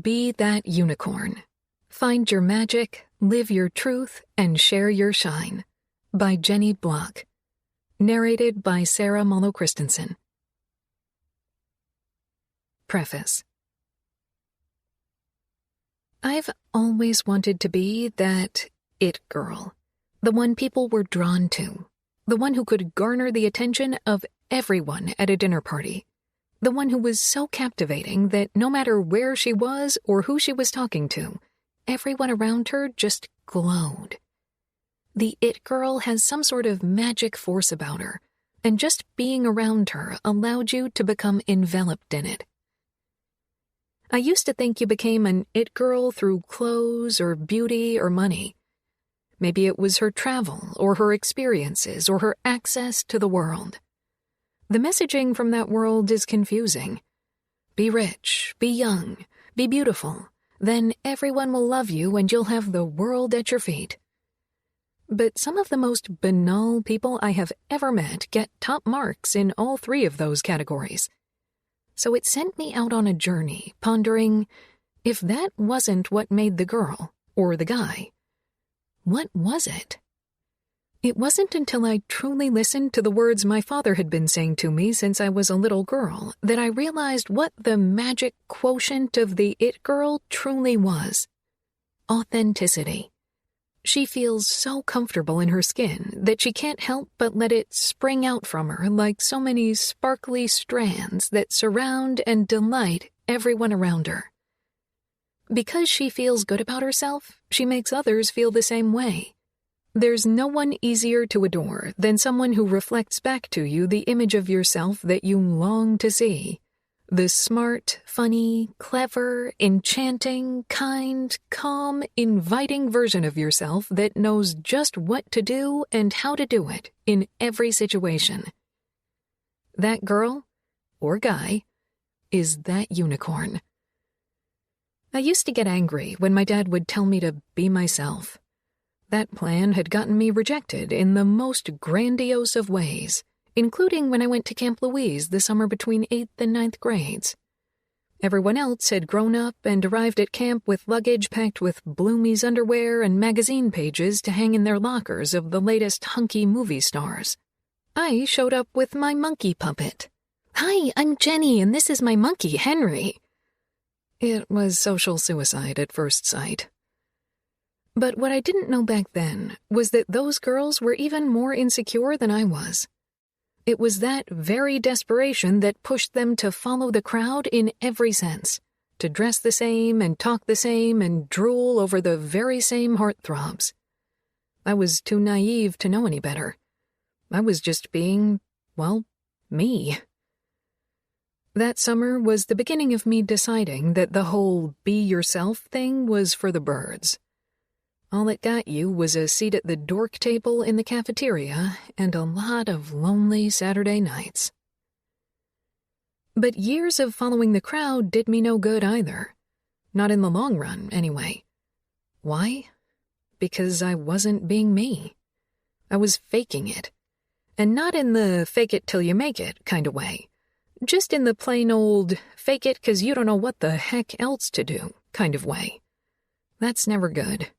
Be that unicorn. Find your magic, live your truth, and share your shine. By Jenny Block. Narrated by Sarah Mollo-Christensen. Preface. I've always wanted to be that it girl. The one people were drawn to. The one who could garner the attention of everyone at a dinner party. The one who was so captivating that no matter where she was or who she was talking to, everyone around her just glowed. The it girl has some sort of magic force about her, and just being around her allowed you to become enveloped in it. I used to think you became an it girl through clothes or beauty or money. Maybe it was her travel or her experiences or her access to the world. The messaging from that world is confusing. Be rich, be young, be beautiful. Then everyone will love you and you'll have the world at your feet. But some of the most banal people I have ever met get top marks in all three of those categories. So it sent me out on a journey, pondering, if that wasn't what made the girl, or the guy, what was it? It wasn't until I truly listened to the words my father had been saying to me since I was a little girl that I realized what the magic quotient of the it girl truly was. Authenticity. She feels so comfortable in her skin that she can't help but let it spring out from her like so many sparkly strands that surround and delight everyone around her. Because she feels good about herself, she makes others feel the same way. There's no one easier to adore than someone who reflects back to you the image of yourself that you long to see. The smart, funny, clever, enchanting, kind, calm, inviting version of yourself that knows just what to do and how to do it in every situation. That girl, or guy, is that unicorn. I used to get angry when my dad would tell me to be myself. That plan had gotten me rejected in the most grandiose of ways, including when I went to Camp Louise the summer between 8th and 9th grades. Everyone else had grown up and arrived at camp with luggage packed with Bloomie's underwear and magazine pages to hang in their lockers of the latest hunky movie stars. I showed up with my monkey puppet. "Hi, I'm Jenny, and this is my monkey, Henry." It was social suicide at first sight. But what I didn't know back then was that those girls were even more insecure than I was. It was that very desperation that pushed them to follow the crowd in every sense, to dress the same and talk the same and drool over the very same heartthrobs. I was too naive to know any better. I was just being, well, me. That summer was the beginning of me deciding that the whole be yourself thing was for the birds. All it got you was a seat at the dork table in the cafeteria and a lot of lonely Saturday nights. But years of following the crowd did me no good either. Not in the long run, anyway. Why? Because I wasn't being me. I was faking it. And not in the fake it till you make it kind of way. Just in the plain old fake it 'cause you don't know what the heck else to do kind of way. That's never good.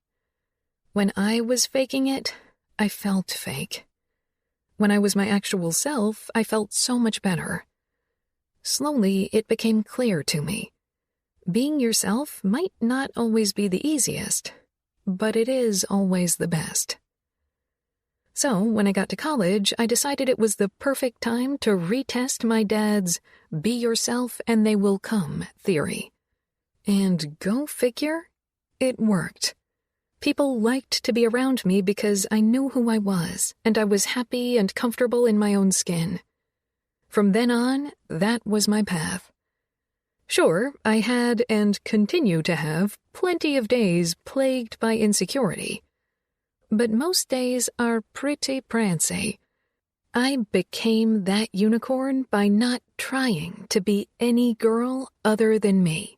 When I was faking it, I felt fake. When I was my actual self, I felt so much better. Slowly, it became clear to me. Being yourself might not always be the easiest, but it is always the best. So, when I got to college, I decided it was the perfect time to retest my dad's "be yourself and they will come" theory. And go figure, it worked. People liked to be around me because I knew who I was, and I was happy and comfortable in my own skin. From then on, that was my path. Sure, I had and continue to have plenty of days plagued by insecurity. But most days are pretty prancy. I became that unicorn by not trying to be any girl other than me.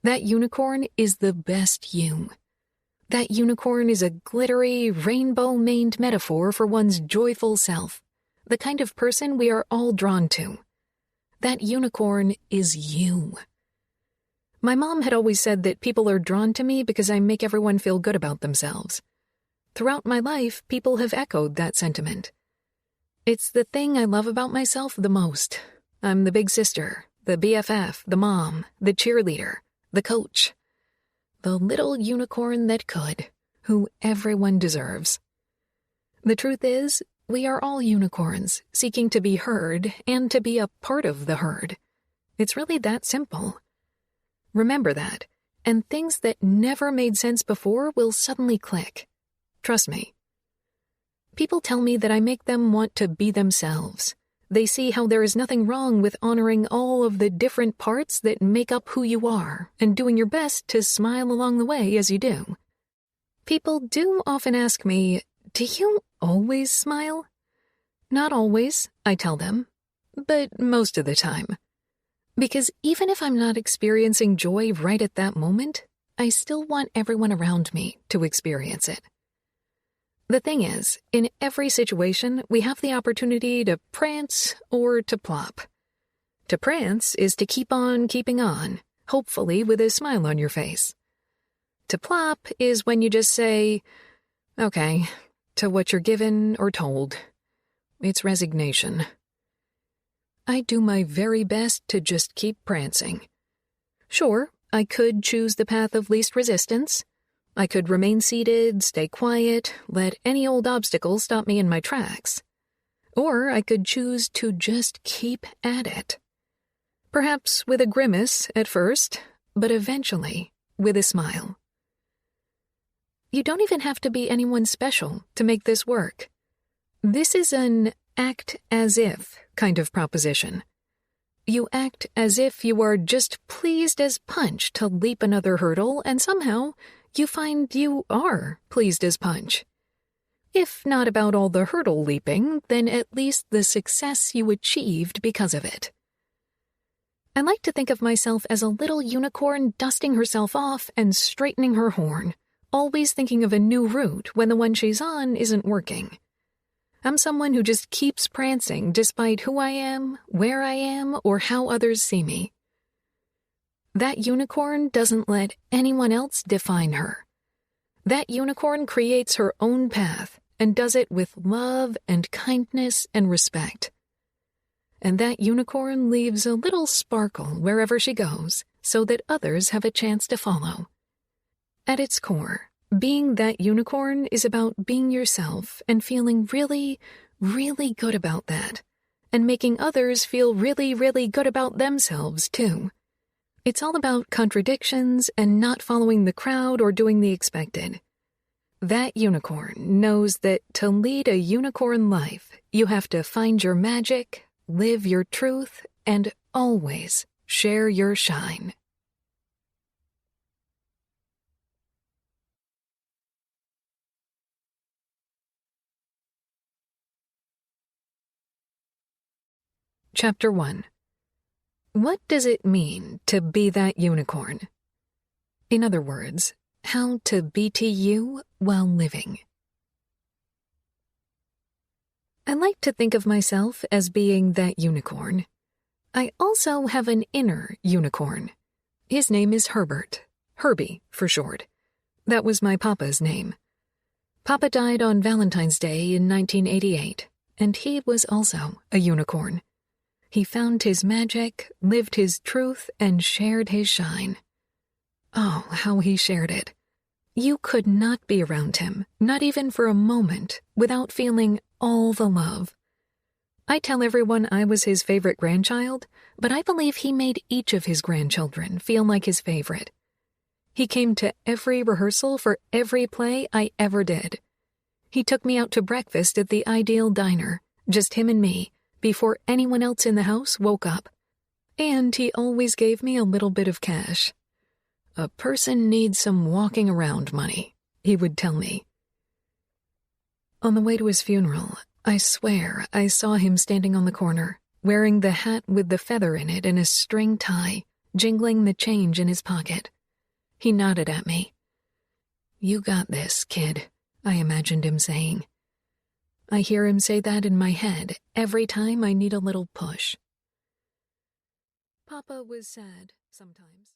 That unicorn is the best you. That unicorn is a glittery, rainbow-maned metaphor for one's joyful self, the kind of person we are all drawn to. That unicorn is you. My mom had always said that people are drawn to me because I make everyone feel good about themselves. Throughout my life, people have echoed that sentiment. It's the thing I love about myself the most. I'm the big sister, the BFF, the mom, the cheerleader, the coach. The little unicorn that could, who everyone deserves. The truth is, we are all unicorns, seeking to be heard and to be a part of the herd. It's really that simple. Remember that, and things that never made sense before will suddenly click. Trust me. People tell me that I make them want to be themselves. They see how there is nothing wrong with honoring all of the different parts that make up who you are and doing your best to smile along the way as you do. People do often ask me, "Do you always smile?" Not always, I tell them, but most of the time. Because even if I'm not experiencing joy right at that moment, I still want everyone around me to experience it. The thing is, in every situation, we have the opportunity to prance or to plop. To prance is to keep on keeping on, hopefully with a smile on your face. To plop is when you just say, okay, to what you're given or told. It's resignation. I do my very best to just keep prancing. Sure, I could choose the path of least resistance. I could remain seated, stay quiet, let any old obstacle stop me in my tracks. Or I could choose to just keep at it. Perhaps with a grimace at first, but eventually with a smile. You don't even have to be anyone special to make this work. This is an act as if kind of proposition. You act as if you are just pleased as punch to leap another hurdle, and somehow you find you are pleased as punch. If not about all the hurdle leaping, then at least the success you achieved because of it. I like to think of myself as a little unicorn dusting herself off and straightening her horn, always thinking of a new route when the one she's on isn't working. I'm someone who just keeps prancing despite who I am, where I am, or how others see me. That unicorn doesn't let anyone else define her. That unicorn creates her own path and does it with love and kindness and respect. And that unicorn leaves a little sparkle wherever she goes so that others have a chance to follow. At its core, being that unicorn is about being yourself and feeling really, really good about that, and making others feel really, really good about themselves, too. It's all about contradictions and not following the crowd or doing the expected. That unicorn knows that to lead a unicorn life, you have to find your magic, live your truth, and always share your shine. Chapter 1. What does it mean to be that unicorn? In other words, how to be to you while living. I like to think of myself as being that unicorn. I also have an inner unicorn. His name is Herbert, Herbie for short. That was my papa's name. Papa died on Valentine's Day in 1988, and he was also a unicorn. He found his magic, lived his truth, and shared his shine. Oh, how he shared it. You could not be around him, not even for a moment, without feeling all the love. I tell everyone I was his favorite grandchild, but I believe he made each of his grandchildren feel like his favorite. He came to every rehearsal for every play I ever did. He took me out to breakfast at the Ideal Diner, just him and me, before anyone else in the house woke up. And he always gave me a little bit of cash. A person needs some walking around money, he would tell me. On the way to his funeral, I swear I saw him standing on the corner, wearing the hat with the feather in it and a string tie, jingling the change in his pocket. He nodded at me. "You got this, kid," I imagined him saying. I hear him say that in my head every time I need a little push. Papa was sad sometimes.